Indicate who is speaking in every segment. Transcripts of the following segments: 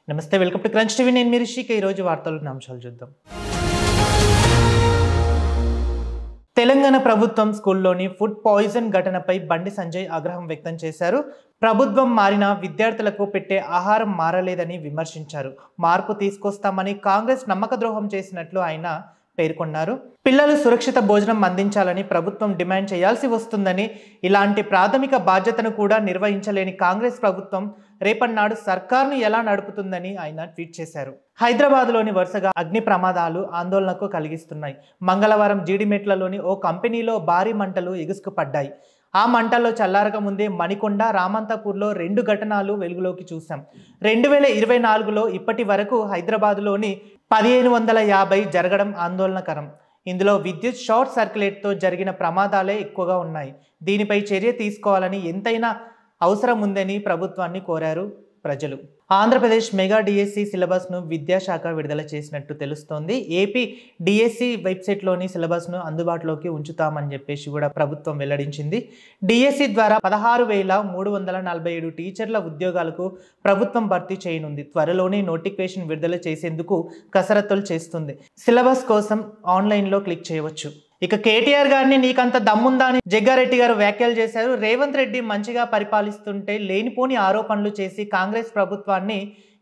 Speaker 1: నమస్తే, welcome to crunch TV. నేను మీ రిషిక. ఈరోజు వార్తలను అంశాలు చూద్దాం. తెలంగాణ ప్రభుత్వం స్కూల్లోని ఫుడ్ పాయిజన్ ఘటనపై బండి సంజయ్ ఆగ్రహం వ్యక్తం చేశారు. ప్రభుత్వం మారినా విద్యార్థులకు పెట్టే ఆహారం మారలేదని విమర్శించారు. మార్పు తీసుకొస్తామని కాంగ్రెస్ నమ్మక ద్రోహం చేసినట్లు ఆయన పేర్కొన్నారు. పిల్లలు సురక్షిత భోజనం అందించాలని ప్రభుత్వం డిమాండ్ చేయాల్సి వస్తుందని, ఇలాంటి ప్రాథమిక బాధ్యతను కూడా నిర్వహించలేని కాంగ్రెస్ ప్రభుత్వం రేపన్నాడు సర్కార్ను ఎలా నడుపుతుందని ఆయన ట్వీట్ చేశారు. హైదరాబాద్లోని వరుసగా అగ్ని ప్రమాదాలు ఆందోళనకు కలిగిస్తున్నాయి. మంగళవారం జీడిమెట్లలోని ఓ కంపెనీలో భారీ మంటలు ఎగుసుకుపడ్డాయి. ఆ మంటల్లో చల్లారక ముందే మణికొండ, రామంతపూర్లో 2 ఘటనలు వెలుగులోకి చూశాం. 2024లో ఇప్పటి వరకు హైదరాబాద్లోని 1550 జరగడం ఆందోళనకరం. ఇందులో విద్యుత్ షార్ట్ సర్క్యులేట్తో జరిగిన ప్రమాదాలే ఎక్కువగా ఉన్నాయి. దీనిపై చర్య తీసుకోవాలని ఎంతైనా అవసరం ఉందని ప్రభుత్వాన్ని కోరారు ప్రజలు. ఆంధ్రప్రదేశ్ మెగా డిఎస్సి సిలబస్ను విద్యాశాఖ విడుదల చేసినట్టు తెలుస్తోంది. ఏపీ డిఎస్సి వెబ్సైట్లోని సిలబస్ను అందుబాటులోకి ఉంచుతామని చెప్పేసి కూడా ప్రభుత్వం వెల్లడించింది. డిఎస్సి ద్వారా 16,347 టీచర్ల ఉద్యోగాలకు ప్రభుత్వం భర్తీ చేయనుంది. త్వరలోనే నోటిఫికేషన్ విడుదల చేసేందుకు కసరత్తులు చేస్తుంది. సిలబస్ కోసం ఆన్లైన్లో క్లిక్ చేయవచ్చు. ఇక కేటీఆర్ గారిని నీకంత దమ్ముందా అని జగ్గారెడ్డి గారు వ్యాఖ్యలు చేశారు. రేవంత్ రెడ్డి మంచిగా పరిపాలిస్తుంటే లేనిపోని ఆరోపణలు చేసి కాంగ్రెస్ ప్రభుత్వాన్ని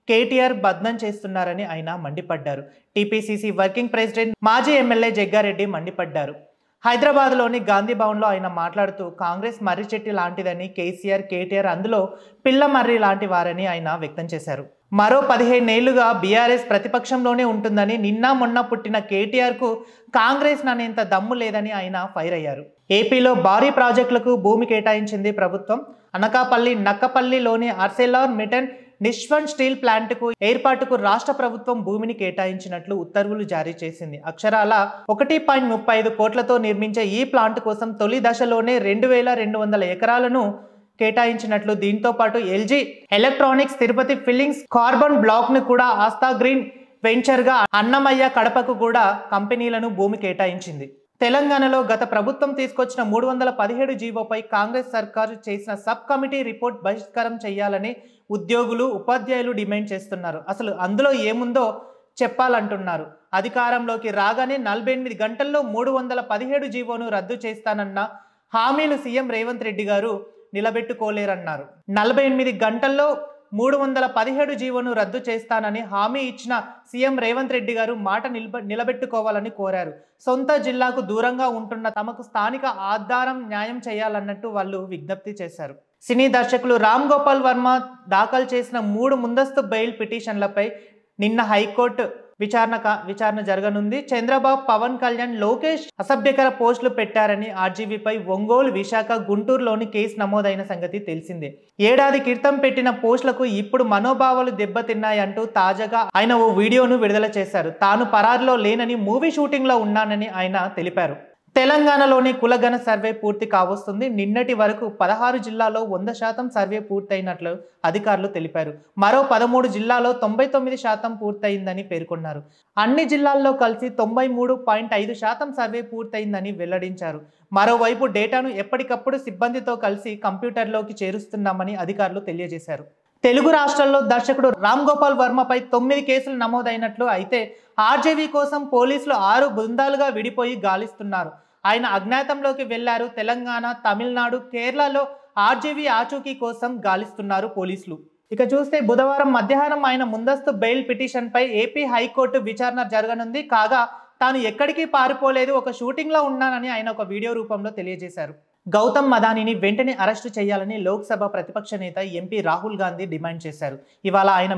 Speaker 1: కేటీఆర్ బద్నం చేస్తున్నారని ఆయన మండిపడ్డారు. టీపీసీసీ వర్కింగ్ ప్రెసిడెంట్, మాజీ ఎమ్మెల్యే జగ్గారెడ్డి మండిపడ్డారు. హైదరాబాద్లోని గాంధీ భవన్లో ఆయన మాట్లాడుతూ కాంగ్రెస్ మర్రి చెట్టు లాంటిదని, కేటీఆర్ అందులో పిల్ల మర్రి లాంటి వారని ఆయన వ్యక్తం చేశారు. మరో 15 ఏళ్లుగా బీఆర్ఎస్ ప్రతిపక్షంలోనే ఉంటుందని, నిన్న మొన్న పుట్టిన కేటీఆర్కు కాంగ్రెస్ ననేంత దమ్ము లేదని ఆయన ఫైర్ అయ్యారు. ఏపీలో భారీ ప్రాజెక్టులకు భూమి కేటాయించింది ప్రభుత్వం. అనకాపల్లి, నక్కపల్లిలోని ఆర్సెల్ఆర్ మిటన్ నిష్వన్ స్టీల్ ప్లాంట్కు ఏర్పాటుకు రాష్ట్ర ప్రభుత్వం భూమిని కేటాయించినట్లు ఉత్తర్వులు జారీ చేసింది. అక్షరాల 1.35 కోట్లతో నిర్మించే ఈ ప్లాంట్ కోసం తొలి దశలోనే 2,200 ఎకరాలను కేటాయించినట్లు, దీంతో పాటు LG electronics Tirupati fillings carbon black ను కూడా ఆస్థా గ్రీన్ వెంచర్ గా అన్నమయ్య, కడపకు కూడా కంపెనీలను భూమి కేటాయించింది. తెలంగాణలో గత ప్రభుత్వం తీసుకొచ్చిన 317 జీవోపై కాంగ్రెస్ సర్కారు చేసిన సబ్ కమిటీ రిపోర్ట్ బహిష్కారం చేయాలని ఉద్యోగులు, ఉపాధ్యాయులు డిమాండ్ చేస్తున్నారు. అసలు అందులో ఏముందో చెప్పాలంటున్నారు. అధికారంలోకి రాగానే 48 గంటల్లో 317 జీవోను రద్దు చేస్తానన్న హామీలు సీఎం రేవంత్ రెడ్డి గారు నిలబెట్టుకోలేరన్నారు. 48 గంటల్లో 317 జీవోను రద్దు చేస్తానని హామీ ఇచ్చిన సీఎం రేవంత్ రెడ్డి గారు మాట నిలబెట్టుకోవాలని కోరారు. సొంత జిల్లాకు దూరంగా ఉంటున్న తమకు స్థానిక ఆధారం న్యాయం చేయాలన్నట్టు వాళ్ళు విజ్ఞప్తి చేశారు. సినీ దర్శకులు రామ్ గోపాల్ వర్మ దాఖలు చేసిన 3 ముందస్తు బెయిల్ పిటిషన్లపై నిన్న హైకోర్టు విచారణ జరగనుంది. చంద్రబాబు, పవన్ కళ్యాణ్, లోకేష్ అసభ్యకర పోస్టులు పెట్టారని ఆర్జీవీపై ఒంగోలు, విశాఖ, గుంటూరులోని కేసు నమోదైన సంగతి తెలిసిందే. ఏడాది క్రితం పెట్టిన పోస్టులకు ఇప్పుడు మనోభావాలు దెబ్బతిన్నాయంటూ తాజాగా ఆయన ఓ వీడియోను విడుదల చేశారు. తాను పరారులో లేనని, మూవీ షూటింగ్ లో ఉన్నానని ఆయన తెలిపారు. తెలంగాణలోని కులగణ సర్వే పూర్తి కావస్తుంది. నిన్నటి వరకు 16 జిల్లాల్లో 100% సర్వే పూర్తయినట్లు అధికారులు తెలిపారు. మరో 13 జిల్లాల్లో 99% పూర్తయిందని పేర్కొన్నారు. అన్ని జిల్లాల్లో కలిసి 93.5% సర్వే పూర్తయిందని వెల్లడించారు. మరోవైపు డేటాను ఎప్పటికప్పుడు సిబ్బందితో కలిసి కంప్యూటర్లోకి చేరుస్తున్నామని అధికారులు తెలియజేశారు. తెలుగు రాష్ట్రాల్లో దర్శకుడు రామ్ గోపాల్ వర్మపై 9 కేసులు నమోదైనట్లు, అయితే ఆర్జేవీ కోసం పోలీసులు 6 బృందాలుగా విడిపోయి గాలిస్తున్నారు. ఆయన అజ్ఞాతంలోకి వెళ్లారు. తెలంగాణ, తమిళనాడు, కేరళలో ఆర్జేవీ ఆచూకీ కోసం గాలిస్తున్నారు పోలీసులు. ఇక చూస్తే బుధవారం మధ్యాహ్నం ఆయన ముందస్తు బెయిల్ పిటిషన్పై ఏపీ హైకోర్టు విచారణ జరగనుంది. కాగా తాను ఎక్కడికి పారిపోలేదు, ఒక షూటింగ్లో ఉన్నానని ఆయన ఒక వీడియో రూపంలో తెలియజేశారు. గౌతమ్ మదానిని వెంటనే అరెస్టు చేయాలని లోక్సభ ప్రతిపక్ష నేత ఎంపీ రాహుల్ గాంధీ డిమాండ్ చేశారు. ఇవాళ ఆయన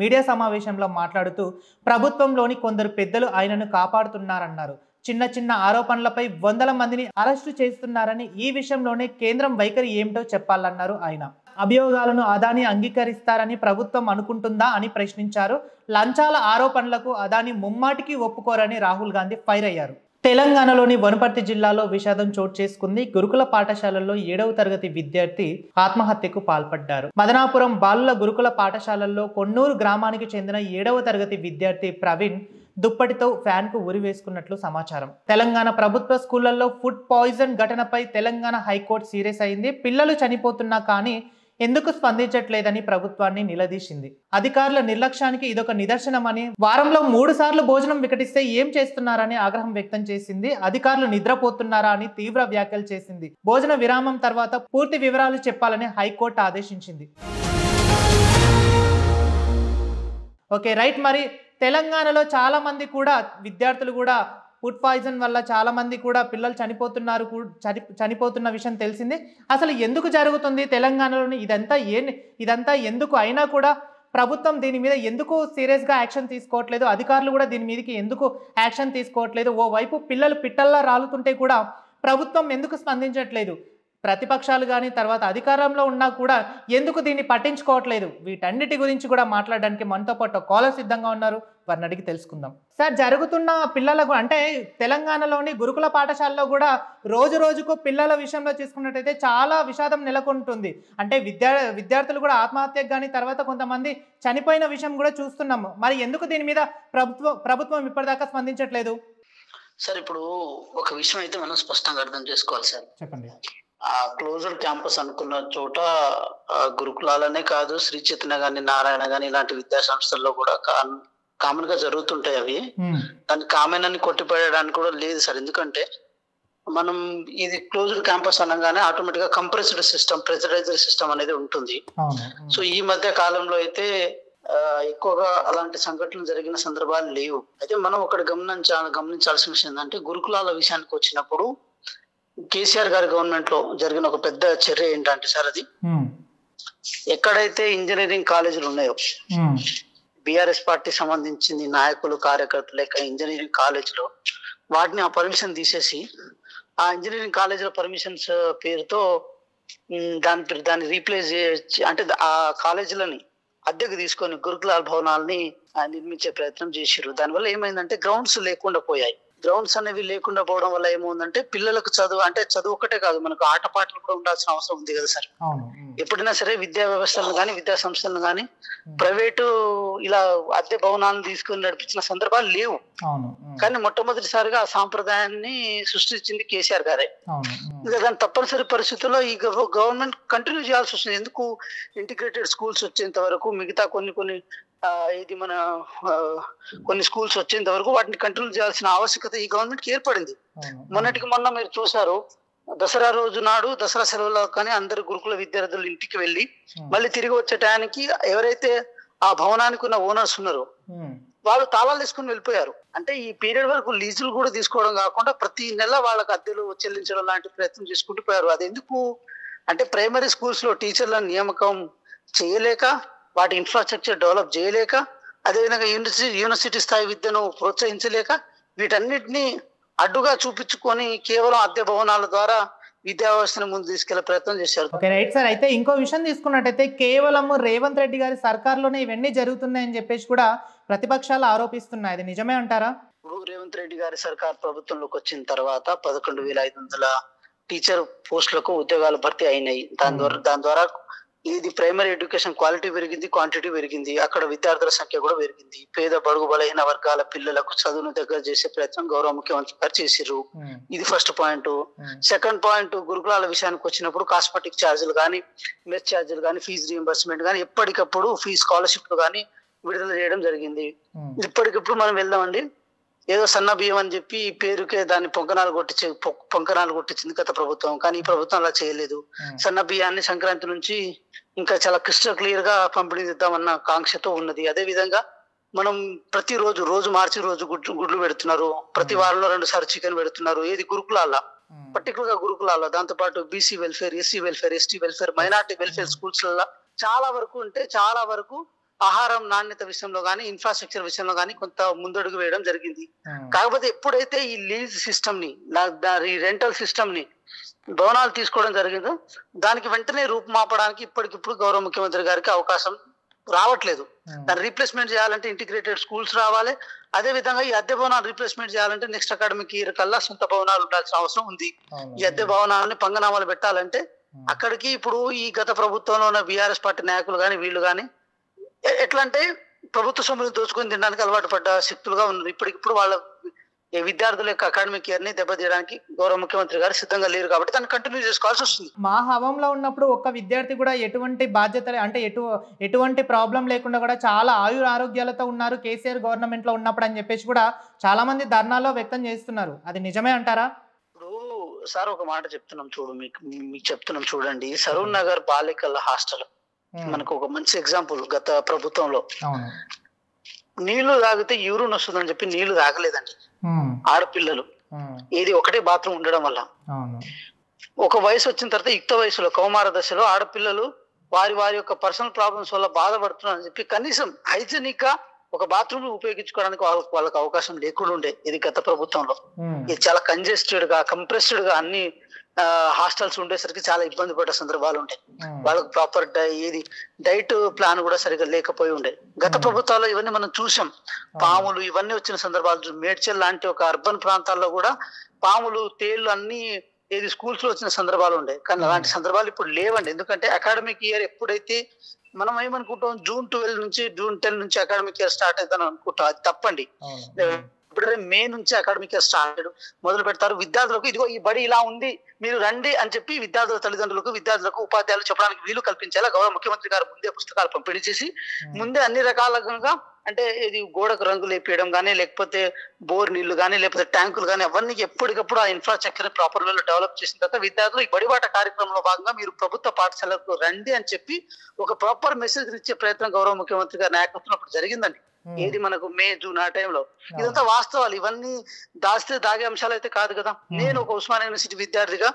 Speaker 1: మీడియా సమావేశంలో మాట్లాడుతూ ప్రభుత్వంలోని కొందరు పెద్దలు ఆయనను కాపాడుతున్నారన్నారు. చిన్న చిన్న ఆరోపణలపై వందల మందిని అరెస్టు చేస్తున్నారని, ఈ విషయంలోనే కేంద్రం వైఖరి ఏమిటో చెప్పాలన్నారు ఆయన. అభియోగాలను అదానీ అంగీకరిస్తారని ప్రభుత్వం అనుకుంటుందా అని ప్రశ్నించారు. లంచాల ఆరోపణలకు అదానీ ముమ్మాటికి ఒప్పుకోరని రాహుల్ గాంధీ ఫైర్ అయ్యారు. తెలంగాణలోని వనపర్తి జిల్లాలో విషాదం చోటు చేసుకుంది. గురుకుల పాఠశాలల్లో 7వ తరగతి విద్యార్థి ఆత్మహత్యకు పాల్పడ్డారు. మదనాపురం బాలుల గురుకుల పాఠశాలల్లో కొన్నూరు గ్రామానికి చెందిన 7వ తరగతి విద్యార్థి ప్రవీణ్ దుప్పటితో ఫ్యాన్ కు ఉరి వేసుకున్నట్లు సమాచారం. తెలంగాణ ప్రభుత్వ స్కూళ్లలో ఫుడ్ పాయిజన్ ఘటనపై తెలంగాణ హైకోర్టు సీరియస్ అయింది. పిల్లలు చనిపోతున్నా కానీ ఎందుకు స్పందించట్లేదని ప్రభుత్వాన్ని నిలదీసింది. అధికారుల నిర్లక్ష్యానికి ఇదొక నిదర్శనమని, వారంలో 3 సార్లు భోజనం వికటిస్తే ఏం చేస్తున్నారని ఆగ్రహం వ్యక్తం చేసింది. అధికారులు నిద్రపోతున్నారా అని తీవ్ర వ్యాఖ్యలు చేసింది. భోజన విరామం తర్వాత పూర్తి వివరాలు చెప్పాలని హైకోర్టు ఆదేశించింది. Okay right. మరి తెలంగాణలో చాలా మంది కూడా విద్యార్థులు కూడా ఫుడ్ పాయిజన్ వల్ల చాలా మంది కూడా పిల్లలు చనిపోతున్న విషయం తెలిసిందే. అసలు ఎందుకు జరుగుతుంది తెలంగాణలోని ఇదంతా ఎందుకు అయినా కూడా ప్రభుత్వం దీని మీద ఎందుకు సీరియస్గా యాక్షన్ తీసుకోవట్లేదు? అధికారులు కూడా దీని మీదకి ఎందుకు యాక్షన్ తీసుకోవట్లేదు? ఓవైపు పిల్లలు పిట్టల్లా రాలుతుంటే కూడా ప్రభుత్వం ఎందుకు స్పందించట్లేదు? ప్రతిపక్షాలు కానీ తర్వాత అధికారంలో ఉన్నా కూడా ఎందుకు దీన్ని పట్టించుకోవట్లేదు? వీటన్నిటి గురించి కూడా మాట్లాడడానికి మనతో పాటు కాలర్ సిద్ధంగా ఉన్నారు. వారిని అడిగి తెలుసుకుందాం. సార్, జరుగుతున్న పిల్లలకు అంటే తెలంగాణలోని గురుకుల పాఠశాలలో కూడా రోజు రోజుకు పిల్లల విషయంలో చూసుకున్నట్టయితే చాలా విషాదం నెలకొంటుంది. అంటే విద్యార్థులు కూడా ఆత్మహత్యకు కానీ తర్వాత కొంతమంది చనిపోయిన విషయం కూడా చూస్తున్నాము. మరి ఎందుకు దీని మీద ప్రభుత్వం ఇప్పటిదాకా స్పందించట్లేదు?
Speaker 2: సార్, ఇప్పుడు ఒక విషయం అయితే మనం స్పష్టంగా అర్థం చేసుకోవాలి సార్.
Speaker 1: చెప్పండి.
Speaker 2: ఆ క్లోజ్డ్ క్యాంపస్ అనుకున్న చోట గురుకులాలనే కాదు, శ్రీ చైతన్య గాని, నారాయణ గాని ఇలాంటి విద్యా సంస్థల్లో కూడా కామన్ గా జరుగుతుంటాయి. అవి దాన్ని కామన్ అని కొట్టిపడడానికి కూడా లేదు సార్. ఎందుకంటే మనం ఇది క్లోజ్డ్ క్యాంపస్ అనగానే ఆటోమేటిక్ గా కంప్రెస్డ్ సిస్టమ్, ప్రెజరైజ్డ్ సిస్టమ్ అనేది ఉంటుంది. సో ఈ మధ్య కాలంలో అయితే ఎక్కువగా అలాంటి సంఘటనలు జరిగిన సందర్భాలు లేవు. అయితే మనం ఒకటి గమనించాల్సిన విషయం ఏంటంటే, గురుకులాల విషయానికి వచ్చినప్పుడు కేసీఆర్ గారి గవర్నమెంట్ లో జరిగిన ఒక పెద్ద చర్య ఏంటంటే సార్, అది ఎక్కడైతే ఇంజనీరింగ్ కాలేజీలు ఉన్నాయో, బీఆర్ఎస్ పార్టీ సంబంధించింది నాయకులు కార్యకర్తలు లేక ఇంజనీరింగ్ కాలేజీలో వాటిని ఆ పర్మిషన్ తీసేసి ఆ ఇంజనీరింగ్ కాలేజీల పర్మిషన్స్ పేరుతో దాన్ని రీప్లేస్ అంటే ఆ కాలేజీలని అద్దెకు తీసుకొని గురుకులాల భవనాలని నిర్మించే ప్రయత్నం చేశారు. దానివల్ల ఏమైందంటే గ్రౌండ్స్ లేకుండా పోయాయి. గ్రౌండ్స్ అనేవి లేకుండా పోవడం వల్ల ఏముందంటే పిల్లలకు చదువు ఒక్కటే కాదు, మనకు ఆటపాటలు కూడా ఉండాల్సిన అవసరం ఉంది కదా సార్. ఎప్పుడైనా సరే విద్యా వ్యవస్థలను కానీ విద్యా సంస్థలను కానీ ప్రైవేటు ఇలా అద్దె భవనాలను తీసుకుని నడిపించిన సందర్భాలు లేవు. కానీ మొట్టమొదటిసారిగా ఆ సాంప్రదాయాన్ని సృష్టించింది కేసీఆర్ గారే. దాని తప్పనిసరి పరిస్థితుల్లో ఈ గవర్నమెంట్ కంటిన్యూ చేయాల్సి వస్తుంది. ఎందుకు? ఇంటిగ్రేటెడ్ స్కూల్స్ వచ్చేంత వరకు, మిగతా కొన్ని స్కూల్స్ వచ్చేంత వరకు వాటిని కంట్రోల్ చేయాల్సిన ఆవశ్యకత ఈ గవర్నమెంట్ కి ఏర్పడింది. మొన్నటికి మొన్న మీరు చూసారు, దసరా రోజు నాడు దసరా సెలవులో కానీ అందరు గురుకుల విద్యార్థులు ఇంటికి వెళ్ళి మళ్ళీ తిరిగి వచ్చే టయానికి ఎవరైతే ఆ భవనానికి ఉన్న ఓనర్స్ ఉన్నారో వాళ్ళు తాళాలు తీసుకుని వెళ్ళిపోయారు. అంటే ఈ పీరియడ్ వరకు లీజులు కూడా తీసుకోవడం కాకుండా ప్రతి నెల వాళ్ళకి అద్దెలు చెల్లించడం లాంటి ప్రయత్నం చేసుకుంటూ పోయారు. అది ఎందుకు అంటే, ప్రైమరీ స్కూల్స్ లో టీచర్ల నియామకం చేయలేక, వాటి ఇన్ఫ్రాస్ట్రక్చర్ డెవలప్ చేయలేక, అదేవిధంగా యూనివర్సిటీ స్థాయి విద్యను ప్రోత్సహించలేక, వీటన్నిటిని అడ్డుగా చూపించుకొని కేవలం అద్దె భవనాల ద్వారా విద్యా వ్యవస్థను ముందు తీసుకెళ్లే ప్రయత్నం చేశారు.
Speaker 1: Okay right sir. అయితే ఇంకో విషయం తీసుకున్నట్టయితే కేవలం రేవంత్ రెడ్డి గారి సర్కార్లోనే ఇవన్నీ జరుగుతున్నాయని చెప్పేసి కూడా ప్రతిపక్షాలు ఆరోపిస్తున్నాయి. అది నిజమే అంటారా?
Speaker 2: రేవంత్ రెడ్డి గారి సర్కార్ ప్రభుత్వంలోకి వచ్చిన తర్వాత 11,500 టీచర్ పోస్టులకు ఉద్యోగాలు భర్తీ అయినాయి. దాని ద్వారా ఇది ప్రైమరీ ఎడ్యుకేషన్ క్వాలిటీ పెరిగింది, క్వాంటిటీ పెరిగింది, అక్కడ విద్యార్థుల సంఖ్య కూడా పెరిగింది. పేద బడుగు బలహీన వర్గాల పిల్లలకు చదువును దగ్గర చేసే ప్రయత్నం గౌరవ ముఖ్యమంత్రి గారు చేసిర్రు. ఇది ఫస్ట్ పాయింట్. సెకండ్ పాయింట్, గురుకులాల విషయానికి వచ్చినప్పుడు కాస్మెటిక్ ఛార్జీలు కానీ, మెస్ ఛార్జీలు కానీ, ఫీజు రీఎంబర్స్మెంట్ కానీ ఎప్పటికప్పుడు ఫీజు స్కాలర్షిప్లు కానీ విడుదల చేయడం జరిగింది. ఇప్పటికప్పుడు మనం వెళ్దామండి, ఏదో సన్న బియ్యం అని చెప్పి పేరుకే దాన్ని పొంకనాలు కొట్టించింది గత ప్రభుత్వం. కానీ ఈ ప్రభుత్వం అలా చేయలేదు. సన్న బియ్యాన్ని సంక్రాంతి నుంచి ఇంకా చాలా క్రిస్టల్ క్లియర్ గా పంపిణీ చేద్దామన్న కాంక్షతో ఉన్నది. అదే విధంగా మనం రోజు మార్చి రోజు గుడ్లు పెడుతున్నారు, ప్రతి వారంలో 2 సార్లు చికెన్ పెడుతున్నారు. ఏది? గురుకులాల, పర్టికులర్ గా గురుకులాల. దాంతో పాటు BC welfare, SC welfare, ST welfare, minority welfare schools చాలా వరకు ఆహారం నాణ్యత విషయంలో కానీ, ఇన్ఫ్రాస్ట్రక్చర్ విషయంలో కానీ కొంత ముందడుగు వేయడం జరిగింది. కాకపోతే ఎప్పుడైతే ఈ లీజ్ సిస్టమ్ ని, రెంటల్ సిస్టమ్ ని భవనాలు తీసుకోవడం జరిగిందో దానికి వెంటనే రూపుమాపడానికి ఇప్పటికిప్పుడు గౌరవ ముఖ్యమంత్రి గారికి అవకాశం రావట్లేదు. దాన్ని రీప్లేస్మెంట్ చేయాలంటే ఇంటిగ్రేటెడ్ స్కూల్స్ రావాలి. అదే విధంగా ఈ అద్దె భవనాలు రీప్లేస్మెంట్ చేయాలంటే నెక్స్ట్ అకాడమిక్ ఇయర్ కల్లా సొంత భవనాలు ఉండాల్సిన అవసరం ఉంది. ఈ అద్దె భవనాలని పంగనామాలు పెట్టాలంటే అక్కడికి ఇప్పుడు ఈ గత ప్రభుత్వంలో ఉన్న బీఆర్ఎస్ పార్టీ నాయకులు కానీ వీళ్ళు కానీ ఎట్లా అంటే ప్రభుత్వ సొమ్మును దోచుకొని తినడానికి అలవాటు పడ్డ శక్తులుగా ఉన్నారు. ఇప్పటికిప్పుడు ఈ విద్యార్థుల యొక్క అకాడమిక్ ఇయర్ ని దెబ్బతీయడానికి గౌరవ ముఖ్యమంత్రి గారు సిద్ధంగా లేరు కాబట్టి దాన్ని కంటిన్యూ చేసుకోవాల్సి వస్తుంది.
Speaker 1: మా హవంలో ఉన్నప్పుడు ఒక్క విద్యార్థి కూడా ఎటువంటి బాధ్యత అంటే ఎటువంటి ప్రాబ్లం లేకుండా కూడా చాలా ఆరోగ్యాలతో ఉన్నారు కేసీఆర్ గవర్నమెంట్ లో ఉన్నప్పుడు అని చెప్పేసి కూడా చాలా మంది ధర్నాలో వ్యక్తం చేస్తున్నారు. అది నిజమే అంటారా?
Speaker 2: ఇప్పుడు సార్ ఒక మాట చెప్తున్నాం మీకు చెప్తున్నాం చూడండి. సరూర్ నగర్ బాలికల హాస్టల్ మనకు ఒక మంచి ఎగ్జాంపుల్. గత ప్రభుత్వంలో నీళ్లు తాగితే యూరిన్ వస్తుందని చెప్పి నీళ్లు తాగలేదండి ఆడపిల్లలు. ఇది ఒకటే బాత్రూమ్ ఉండడం వల్ల ఒక వయసు వచ్చిన తర్వాత యుక్త వయసులో కౌమార దశలో ఆడపిల్లలు వారి యొక్క పర్సనల్ ప్రాబ్లమ్స్ వల్ల బాధపడుతున్నారని చెప్పి కనీసం హైజీనిక్ గా ఒక బాత్రూమ్ ఉపయోగించుకోవడానికి వాళ్ళకి అవకాశం లేకుండా ఉండే ఇది గత ప్రభుత్వంలో. ఇది చాలా కంజెస్టెడ్ గా కంప్రెస్డ్ గా అన్ని హాస్టల్స్ ఉండేసరికి చాలా ఇబ్బంది పడ్డ సందర్భాలు ఉంటాయి. వాళ్ళకి ప్రాపర్ డైట్ ప్లాన్ కూడా సరిగా లేకపోయి ఉండే. గత ప్రభుత్వాల్లో ఇవన్నీ మనం చూసాం. పాములు ఇవన్నీ వచ్చిన సందర్భాలు, మేడ్చల్ లాంటి ఒక అర్బన్ ప్రాంతాల్లో కూడా పాములు తేళ్లు అన్ని స్కూల్స్ లో వచ్చిన సందర్భాలు ఉండే. కానీ అలాంటి సందర్భాలు ఇప్పుడు లేవండి. ఎందుకంటే అకాడమిక్ ఇయర్ ఎప్పుడైతే మనం ఏమనుకుంటాం జూన్ 12 నుంచి జూన్ 10 నుంచి అకాడమిక్ ఇయర్ స్టార్ట్ అవుతాను అనుకుంటాం. అది తప్పండి. ఇప్పుడే మే నుంచి అకాడమిక్ ఇయర్ స్టార్ట్ మొదలు పెడతారు. విద్యార్థులకు ఇదిగో ఈ బడి ఇలా ఉంది మీరు రండి అని చెప్పి విద్యార్థుల తల్లిదండ్రులకు విద్యార్థులకు ఉపాధ్యాయులు చెప్పడానికి వీలు కల్పించేలా గౌరవ ముఖ్యమంత్రి గారు ముందే పుస్తకాలు పంపిణీ చేసి ముందే అన్ని రకాలుగా అంటే ఇది గోడకు రంగులు వేపించడం కానీ లేకపోతే బోర్ నీళ్లు కానీ లేకపోతే ట్యాంకులు కానీ అవన్నీ ఎప్పటికప్పుడు ఆ ఇన్ఫ్రాస్ట్రక్చర్ ప్రాపర్ వేలో డెవలప్ చేసిన తర్వాత విద్యార్థులు ఈ బడిబాట కార్యక్రమంలో భాగంగా మీరు ప్రభుత్వ పాఠశాలకు రండి అని చెప్పి ఒక ప్రాపర్ మెసేజ్ ఇచ్చే ప్రయత్నం గౌరవ ముఖ్యమంత్రి గారి నాయకత్వం అప్పుడు జరిగిందండి. ఏది మనకు మే జూన్ ఆ టైంలో. ఇదంతా వాస్తవాలు. ఇవన్నీ దాగే అంశాలు అయితే కాదు కదా. నేను ఒక ఉస్మానియా యూనివర్సిటీ విద్యార్థిగా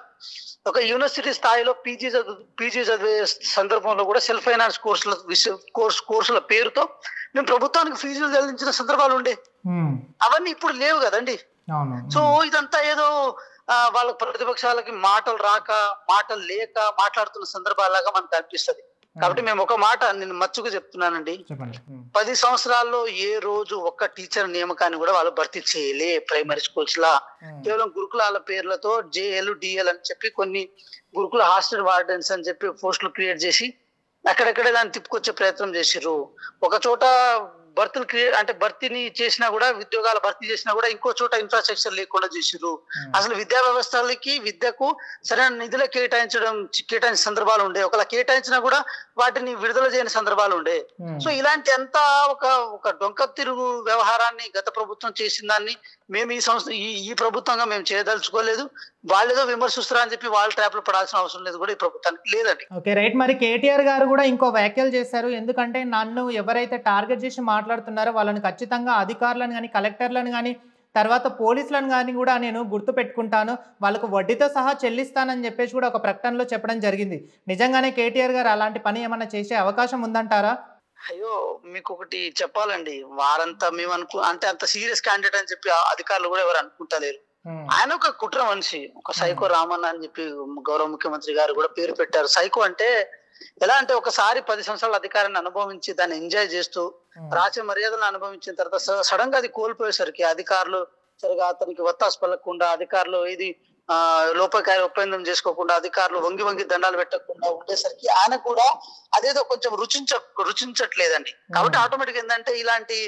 Speaker 2: ఒక యూనివర్సిటీ స్థాయిలో పీజీ చదివే సందర్భంలో కూడా సెల్ఫ్ ఫైనాన్స్ కోర్సుల పేరుతో మేము ప్రభుత్వానికి ఫీజులు చెల్లించిన సందర్భాలు ఉండే. అవన్నీ ఇప్పుడు లేవు కదండి. సో ఇదంతా ఏదో వాళ్ళ ప్రతిపక్షాలకి మాటలు రాక మాటలు లేక మాట్లాడుతున్న సందర్భాలాగా మనకు అనిపిస్తుంది. కాబట్టి మేము ఒక మాట నేను మచ్చుగా చెప్తున్నానండి. 10 సంవత్సరాల్లో ఏ రోజు ఒక్క టీచర్ నియామకాన్ని కూడా వాళ్ళు భర్తీ చేయలే. ప్రైమరీ స్కూల్స్ లా కేవలం గురుకులాల పేర్లతో జేఎల్ డిఎల్ అని చెప్పి కొన్ని గురుకుల హాస్టల్ వార్డెన్స్ అని చెప్పి పోస్టులు క్రియేట్ చేసి అక్కడెక్కడే దాన్ని తిప్పుకొచ్చే ప్రయత్నం చేసిర్రు. ఒక చోట భర్తీని చేసినా కూడా ఉద్యోగాల భర్తీ చేసినా కూడా ఇంకో చోట ఇన్ఫ్రాస్ట్రక్చర్ లేకుండా చేసిర్రు. అసలు విద్యా వ్యవస్థలకి విద్యకు సరైన నిధులు కేటాయించిన సందర్భాలు ఉండే. ఒకవేళ కేటాయించినా కూడా వాటిని విడుదల చేయని సందర్భాలు ఉండే. సో ఇలాంటి అంతా ఒక డొంక తిరుగు వ్యవహారాన్ని గత ప్రభుత్వం చేసిన దాన్ని మేము ఈ ప్రభుత్వంగా మేము చేయదలుచుకోలేదు. వాళ్ళేదో విమర్శిస్తారా అని చెప్పి వాళ్ళ ట్రాప్ లో పడాల్సిన అవసరం లేదు కూడా ఈ ప్రభుత్వానికి లేదండి.
Speaker 1: Okay right. మరి కేటీఆర్ గారు కూడా ఇంకో వ్యాఖ్యలు చేశారు. ఎందుకంటే నన్ను ఎవరైతే టార్గెట్ చేసి మాట్లాడుతున్నారో వాళ్ళని ఖచ్చితంగా అధికారులను కానీ కలెక్టర్లను కానీ తర్వాత పోలీసులను కానీ కూడా నేను గుర్తు పెట్టుకుంటాను, వాళ్ళకు వడ్డీతో సహా చెల్లిస్తానని చెప్పేసి కూడా ఒక ప్రకటనలో చెప్పడం జరిగింది. నిజంగానే కేటీఆర్ గారు అలాంటి పని ఏమన్నా చేసే అవకాశం ఉందంటారా?
Speaker 2: అయ్యో మీకు ఒకటి చెప్పాలండి. వారంతా మేము అంటే అంత సీరియస్ క్యాండిడేట్ అని చెప్పి అధికారులు కూడా ఎవరు అనుకుంటలేరు. ఆయన ఒక కుట్ర మనిషి, ఒక సైకో రామన్న అని చెప్పి గౌరవ ముఖ్యమంత్రి గారు కూడా పేరు పెట్టారు. సైకో అంటే ఎలా అంటే ఒకసారి 10 సంవత్సరాల అధికారాన్ని అనుభవించి దాన్ని ఎంజాయ్ చేస్తూ రాజ్య మర్యాదలను అనుభవించిన తర్వాత సడన్ గా అది కోల్పోయేసరికి అధికారులు సరిగా అతనికి వత్తాసు పలకకుండా అధికారులు లోపకాయ ఒప్పందం చేసుకోకుండా అధికారులు వంగి దండాలు పెట్టకుండా ఉండేసరికి ఆయన కూడా అదేదో కొంచెం రుచించట్లేదండి. కాబట్టి ఆటోమేటిక్ ఏంటంటే ఇలాంటి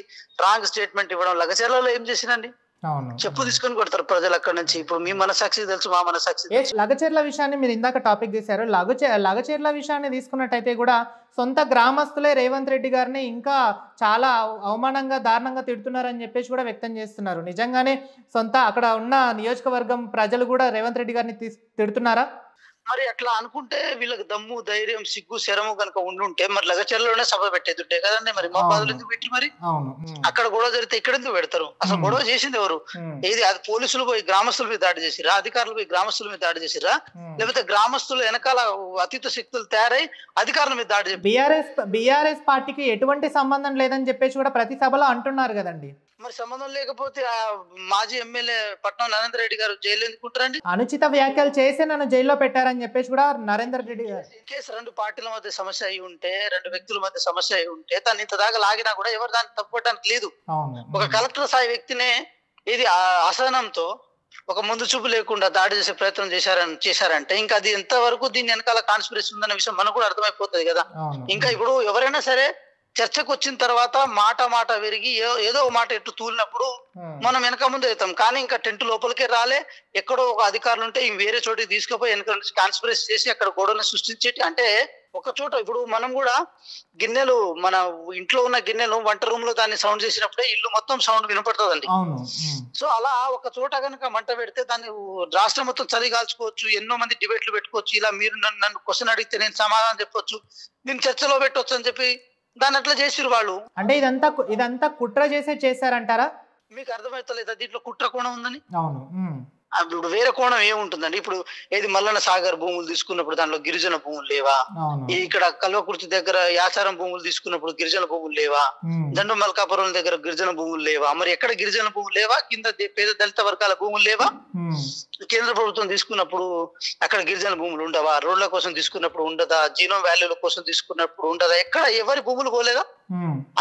Speaker 2: రాంగ్ స్టేట్మెంట్ ఇవ్వడం. లగచర్లలో ఏం చేసినండి, చెప్పు తీసుకొని కొడతారు ప్రజలు అక్కడ నుంచి. ఇప్పుడు మీ మనసాక్షి తెలుసు, మా మనసాక్షి.
Speaker 1: లగచర్ల విషయాన్ని మీరు ఇందాక టాపిక్ తీశారు. లగచర్ల విషయాన్ని తీసుకున్నట్టయితే కూడా సొంత గ్రామస్తులే రేవంత్ రెడ్డి గారిని ఇంకా చాలా అవమానంగా దారుణంగా తిడుతున్నారని చెప్పేసి కూడా వ్యక్తం చేస్తున్నారు. నిజంగానే అక్కడ ఉన్న నియోజకవర్గం ప్రజలు కూడా రేవంత్ రెడ్డి గారిని తిడుతున్నారా?
Speaker 2: మరి అట్లా అనుకుంటే వీళ్ళకి దమ్ము ధైర్యం సిగ్గు శరము కనుక ఉండుంటే మరి లగచర్లలోనే సభ పెట్టేది కదండి. మరి మా బాధలు ఎందుకు పెట్టి మరి అక్కడ గొడవ జరిగితే ఇక్కడ ఎందుకు పెడతారు? అసలు గొడవ చేసింది ఎవరు? ఏది అది పోలీసులు పోయి గ్రామస్తుల మీద దాడి చేసిరా, అధికారులు పోయి గ్రామస్తుల మీద దాడి చేసిరా, లేకపోతే గ్రామస్తులు వెనకాల అతీత శక్తులు తయారై అధికారుల మీద దాడి చేసి
Speaker 1: బీఆర్ఎస్ పార్టీకి ఎటువంటి సంబంధం లేదని చెప్పేసి కూడా ప్రతి సభలో అంటున్నారు కదండి.
Speaker 2: మరి సంబంధం లేకపోతే మాజీ ఎమ్మెల్యే పట్నం నరేందర్ రెడ్డి గారు జైలు ఎందుకుంటారండి?
Speaker 1: అనుచిత వ్యాఖ్యలు చేసి నన్ను జైల్లో పెట్టారని చెప్పేసి కూడా నరేందర్ రెడ్డి గారు.
Speaker 2: కేసు 2 పార్టీల మధ్య సమస్య అయి ఉంటే, 2 వ్యక్తుల మధ్య సమస్య అయి ఉంటే తను ఇంత దాకా లాగినా కూడా ఎవరు దాన్ని తప్పుకోవడానికి లేదు. ఒక కలెక్టర్ స్థాయి వ్యక్తినే ఇది అసహనంతో ఒక ముందు చూపు లేకుండా దాడి చేసే ప్రయత్నం చేశారంటే ఇంకా అది ఎంతవరకు దీని వెనకాల కాన్స్పిరసీ ఉందన్న విషయం మనకు కూడా అర్థమైపోతుంది కదా. ఇంకా ఇప్పుడు ఎవరైనా సరే చర్చకు వచ్చిన తర్వాత మాట విరిగి ఏదో ఒక మాట ఎట్టు తూలినప్పుడు మనం వెనక ముందు అవుతాం. కానీ ఇంకా టెంట్ లోపలికే రాలే, ఎక్కడో ఒక అధికారులు ఉంటే వేరే చోటికి తీసుకుపోయి వెనక నుంచి కాన్స్పిరసీ చేసి అక్కడ గొడవను సృష్టించేటి. అంటే ఒక చోట ఇప్పుడు మనం కూడా గిన్నెలు, మన ఇంట్లో ఉన్న గిన్నెలు వంట రూమ్ లో దాన్ని సౌండ్ చేసినప్పుడే ఇల్లు మొత్తం సౌండ్ వినపడుతుందండి. సో అలా ఒక చోట కనుక మంట పెడితే దాన్ని రాష్ట్రం మొత్తం చలి కాల్చుకోవచ్చు, ఎన్నో మంది డిబేట్లు పెట్టుకోవచ్చు. ఇలా మీరు నన్ను క్వశ్చన్ అడిగితే నేను సమాధానం చెప్పొచ్చు, నేను చర్చలో పెట్టొచ్చు అని చెప్పి దాన్ని అట్లా చేసిరు వాళ్ళు.
Speaker 1: అంటే ఇదంతా కుట్ర చేశారంటారా? మీకు
Speaker 2: అర్థమవుతలేదా దీంట్లో కుట్ర కోణం ఉందని?
Speaker 1: అవును.
Speaker 2: ఇప్పుడు వేరే కోణం ఏముంటుందండి? ఇప్పుడు ఏది మల్లన్న సాగర్ భూములు తీసుకున్నప్పుడు దాంట్లో గిరిజన భూములు లేవా? ఇక్కడ కల్వకుర్తి దగ్గర యాచారం భూములు తీసుకున్నప్పుడు గిరిజన భూములు లేవా? దండు మల్కాపురం దగ్గర గిరిజన భూములు లేవా? మరి ఎక్కడ గిరిజన భూములు లేవా? కింద పేద దళిత వర్గాల భూములు లేవా? కేంద్ర ప్రభుత్వం తీసుకున్నప్పుడు అక్కడ గిరిజన భూములు ఉండవా? రోడ్ల కోసం తీసుకున్నప్పుడు ఉండదా? జీనో వాల్యూల కోసం తీసుకున్నప్పుడు ఉండదా? ఎక్కడ ఎవరి భూములు పోలేదా?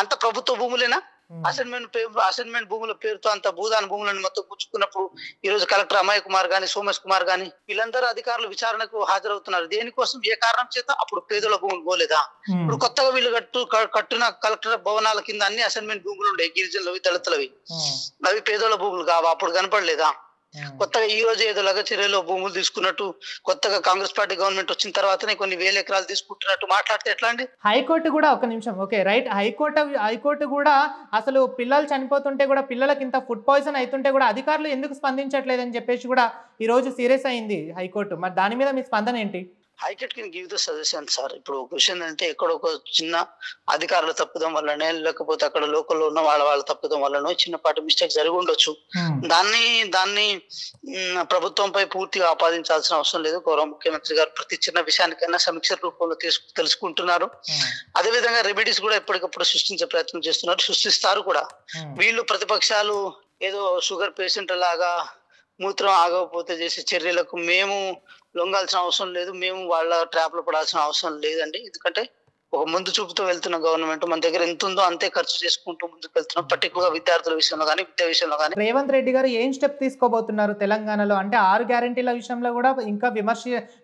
Speaker 2: అంత ప్రభుత్వ భూములేనా? అసైన్మెంట్ భూముల పేరుతో అంత భూదాన భూములను మొత్తం పుచ్చుకున్నప్పుడు ఈ రోజు కలెక్టర్ అమయ్ కుమార్ గాని, సోమేష్ కుమార్ గాని వీళ్ళందరూ అధికారులు విచారణకు హాజరవుతున్నారు. దేనికోసం? ఏ కారణం చేత? అప్పుడు పేదల భూములు పోలేదా? ఇప్పుడు కొత్తగా వీళ్ళు కట్టున కలెక్టర్ భవనాల కింద అన్ని అసైన్మెంట్ భూములు ఉండే, గిరిజనులవి, దళితులవి. అవి పేదల భూములు కావా? అప్పుడు కనపడలేదా? కొత్తగా ఈ రోజు ఏదో లగచర్యలో భూములు తీసుకున్నట్టు, కొత్తగా కాంగ్రెస్ పార్టీ గవర్నమెంట్ వచ్చిన తర్వాతనే కొన్ని వేల ఎకరాలు తీసుకుంటున్నట్టు మాట్లాడితే ఎట్లా అండి?
Speaker 1: హైకోర్టు కూడా, ఒక నిమిషం, ఓకే రైట్, హైకోర్టు కూడా అసలు పిల్లలు చనిపోతుంటే కూడా, పిల్లలకి ఇంత ఫుడ్ పాయిజన్ అవుతుంటే కూడా అధికారులు ఎందుకు స్పందించట్లేదని చెప్పేసి కూడా ఈ రోజు సీరియస్ అయింది హైకోర్టు. మరి దాని మీద మీ స్పందన ఏంటి?
Speaker 2: High court can give the suggestion sir. ఇప్పుడు ఒక విషయం అంటే ఎక్కడో ఒక చిన్న అధికారుల తప్పుదం వల్లనే, లేకపోతే అక్కడ లోకల్లో ఉన్న వాళ్ళ తప్పుదం వల్లనో చిన్నపాటి మిస్టేక్ జరిగి ఉండొచ్చు. దాన్ని ప్రభుత్వంపై పూర్తిగా ఆపాదించాల్సిన అవసరం లేదు. గౌరవ ముఖ్యమంత్రి గారు ప్రతి చిన్న విషయానికైనా సమీక్ష రూపంలో తెలుసుకుంటున్నారు. అదే విధంగా రెమెడీస్ కూడా ఎప్పటికప్పుడు సృష్టించే ప్రయత్నం చేస్తున్నారు, సృష్టిస్తారు కూడా. వీళ్ళు ప్రతిపక్షాలు ఏదో షుగర్ పేషెంట్ లాగా మూత్రం ఆగకపోతే చేసే చర్యలకు మేము లొంగాల్సిన అవసరం లేదు, మేము వాళ్ళ ట్రాప్ లో పడాల్సిన అవసరం లేదండి. ఎందుకంటే ఒక ముందు చూపుతో వెళ్తున్న గవర్నమెంట్, మన దగ్గర ఎంత ఉందో అంతే ఖర్చు చేసుకుంటూ ముందుకు వెళ్తున్నాం. పర్టికులర్ గా విద్యార్థుల విషయంలో కానీ, విద్యా విషయంలో కానీ.
Speaker 1: రేవంత్ రెడ్డి గారు ఏం స్టెప్ తీసుకోబోతున్నారు తెలంగాణలో? అంటే 6 గ్యారెంటీల విషయంలో కూడా ఇంకా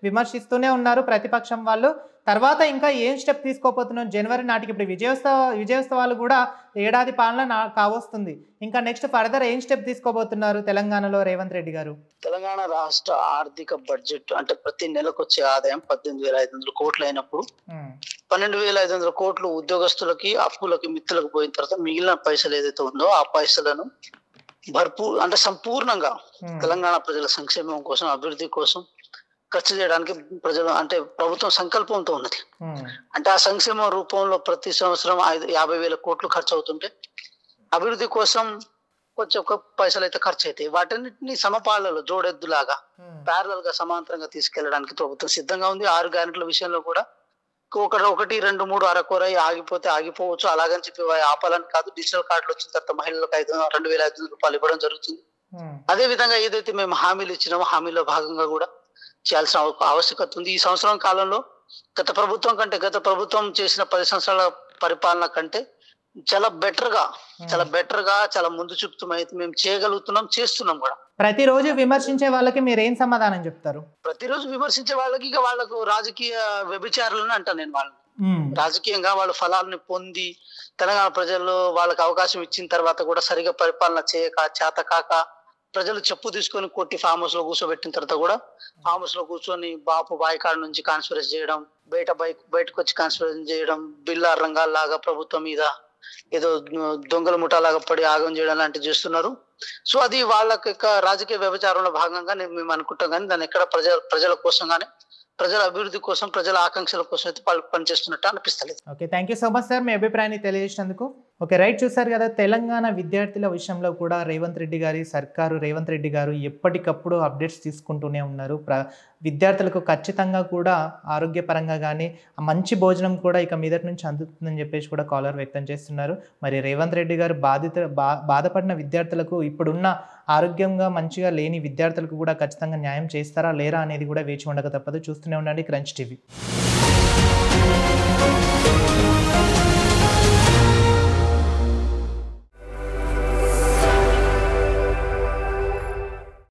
Speaker 1: విమర్శిస్తూనే ఉన్నారు ప్రతిపక్షం వాళ్ళు. తర్వాత ఇంకా ఏం స్టెప్ తీసుకోబోతున్నారు? జనవరి నాటికి ఇప్పుడు విజయోత్సవాలు కూడా ఏడాది పాలన కావస్తుంది. ఇంకా నెక్స్ట్ ఫర్దర్ ఏం స్టెప్ తీసుకోబోతున్నారు తెలంగాణలో రేవంత్ రెడ్డి గారు?
Speaker 2: తెలంగాణ రాష్ట్ర ఆర్థిక బడ్జెట్ అంటే ప్రతి నెలకు వచ్చే ఆదాయం 18,500 కోట్లు అయినప్పుడు 12,500 కోట్లు ఉద్యోగస్తులకి, అప్పులకి, మిత్తులకు పోయిన తర్వాత మిగిలిన పైసలు ఏదైతే ఉందో ఆ పైసలను అంటే సంపూర్ణంగా తెలంగాణ ప్రజల సంక్షేమం కోసం, అభివృద్ధి కోసం ఖర్చు చేయడానికి ప్రభుత్వం సంకల్పంతో ఉన్నది. అంటే ఆ సంక్షేమ రూపంలో ప్రతి సంవత్సరం 50,000 కోట్లు ఖర్చు అవుతుంటే, అభివృద్ధి కోసం కొంచెం పైసలు అయితే ఖర్చు అవుతాయి. వాటన్నిటిని సమపాలలో జోడెద్దులాగా ప్యారలల్ గా సమాంతరంగా తీసుకెళ్లడానికి ప్రభుత్వం సిద్ధంగా ఉంది. 6 గ్యారెంటీల విషయంలో కూడా 1, 2, 3 అరకొర ఆగిపోతే ఆగిపోవచ్చు. అలాగని చెప్పి ఆపాలని కాదు. డిజిటల్ కార్డులు వచ్చిన తర్వాత మహిళలకు 2,500 రూపాయలు ఇవ్వడం జరుగుతుంది. అదే విధంగా ఏదైతే మేము హామీలు ఇచ్చినామో హామీలో భాగంగా కూడా చేయాల్సిన ఆవశ్యకత ఉంది. ఈ సంవత్సరం కాలంలో గత ప్రభుత్వం చేసిన 10 సంవత్సరాల పరిపాలన కంటే చాలా బెటర్ గా చాలా ముందు చూపుతూ అయితే మేము చేయగలుగుతున్నాం, చేస్తున్నాం కూడా.
Speaker 1: ప్రతిరోజు విమర్శించే వాళ్ళకి మీరు ఏం సమాధానం చెప్తారు?
Speaker 2: ప్రతిరోజు విమర్శించే వాళ్ళకి ఇక వాళ్ళకు రాజకీయ వ్యభిచారులను అంటాను నేను. వాళ్ళని రాజకీయంగా వాళ్ళ ఫలాలను పొంది తెలంగాణ ప్రజల్లో వాళ్ళకి అవకాశం ఇచ్చిన తర్వాత కూడా సరిగా పరిపాలన చేయక, చేతకాక, ప్రజలు చెప్పు తీసుకొని కొట్టి ఫామ్ హౌస్ లో కూర్చోబెట్టిన తర్వాత కూడా ఫామ్ హౌస్ లో కూర్చొని బాయికాడ నుంచి కాన్స్పిరసీ చేయడం, బయటకు వచ్చి కాన్స్పిరసీ చేయడం, బిల్లార్ రంగాల్లాగా ప్రభుత్వం మీద ఏదో దొంగల ముఠాలాగా పడి ఆగం చేయడం లాంటివి చేస్తున్నారు. సో అది వాళ్ళకి రాజకీయ వ్యభిచారంలో భాగంగా మేము అనుకుంటాం. కానీ దాన్ని ఎక్కడ ప్రజల కోసం కానీ, ప్రజల అభివృద్ధి కోసం, ప్రజల ఆకాంక్షల కోసం అయితే వాళ్ళు పనిచేస్తున్నట్టు అనిపిస్తలేదు.
Speaker 1: Okay, thank you so much sir మీ అభిప్రాయాన్ని తెలియజేసినందుకు. ఓకే రైట్, చూసారు కదా, తెలంగాణ విద్యార్థుల విషయంలో కూడా రేవంత్ రెడ్డి గారు ఎప్పటికప్పుడు అప్డేట్స్ తీసుకుంటూనే ఉన్నారు. విద్యార్థులకు ఖచ్చితంగా కూడా ఆరోగ్యపరంగా కానీ మంచి భోజనం కూడా ఇక మీదటి నుంచి అందుతుందని చెప్పేసి కూడా కాలర్ వ్యక్తం చేస్తున్నారు. మరి రేవంత్ రెడ్డి గారు బాధపడిన విద్యార్థులకు, ఇప్పుడున్న ఆరోగ్యంగా మంచిగా లేని విద్యార్థులకు కూడా ఖచ్చితంగా న్యాయం చేస్తారా లేరా అనేది కూడా వేచి ఉండక తప్పదు. చూస్తూనే ఉండండి క్రంచ్ టీవీ.